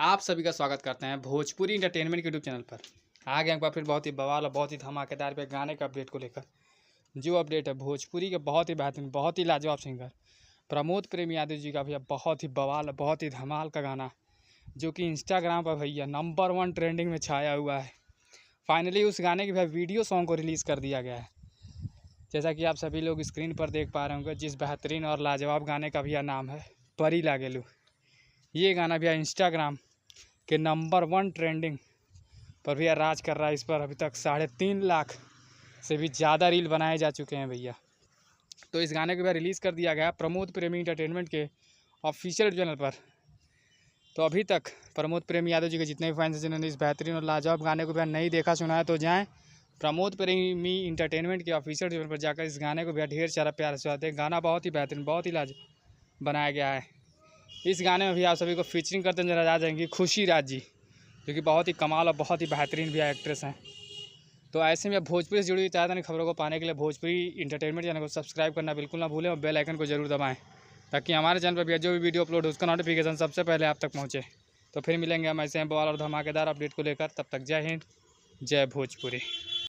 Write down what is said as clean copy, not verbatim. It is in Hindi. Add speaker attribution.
Speaker 1: आप सभी का स्वागत करते हैं भोजपुरी इंटरटेनमेंट के यूट्यूब चैनल पर। आ गए एक बार फिर बहुत ही बवाल और बहुत ही धमाकेदार पे गाने का अपडेट को लेकर। जो अपडेट है भोजपुरी के बहुत ही बेहतरीन, बहुत ही लाजवाब सिंगर प्रमोद प्रेम यादव जी का भैया बहुत ही बवाल, बहुत ही धमाल का गाना जो कि इंस्टाग्राम पर भैया नंबर 1 ट्रेंडिंग में छाया हुआ है। फाइनली उस गाने की भैया वीडियो सॉन्ग को रिलीज़ कर दिया गया है। जैसा कि आप सभी लोग स्क्रीन पर देख पा रहे होंगे, जिस बेहतरीन और लाजवाब गाने का भैया नाम है परी लागेलू। ये गाना भैया इंस्टाग्राम के नंबर 1 ट्रेंडिंग पर भैया राज कर रहा है। इस पर अभी तक 3.5 लाख से भी ज़्यादा रील बनाए जा चुके हैं भैया। तो इस गाने को भैया रिलीज़ कर दिया गया प्रमोद प्रेमी इंटरटेनमेंट के ऑफिशियल चैनल पर। तो अभी तक प्रमोद प्रेमी यादव जी के जितने भी फैंस हैं जिन्होंने इस बेहतरीन और लाजवाब गाने को भैया नहीं देखा सुना है, तो जाएँ प्रमोद प्रेमी इंटरटेनमेंट के ऑफिशियल चैनल पर जाकर इस गाने को भैया ढेर सारा प्यार से आते हैं। गाना बहुत ही बेहतरीन, बहुत ही लाजवाब बनाया गया है। इस गाने में भी आप सभी को फीचरिंग करते नजर आ जाएंगी खुशी राज जी, जो कि बहुत ही कमाल और बहुत ही बेहतरीन भी एक्ट्रेस हैं। तो ऐसे में भोजपुरी से जुड़ी हुई ताज़ा खबरों को पाने के लिए भोजपुरी इंटरटेनमेंट चैनल को सब्सक्राइब करना बिल्कुल ना भूलें और बेल आइकन को जरूर दबाएं, ताकि हमारे चैनल पर भी जो भी वीडियो अपलोड हो उसका नोटिफिकेशन सबसे पहले आप तक पहुँचे। तो फिर मिलेंगे हम ऐसे बवाल और धमाकेदार अपडेट को लेकर। तब तक जय हिंद, जय भोजपुरी।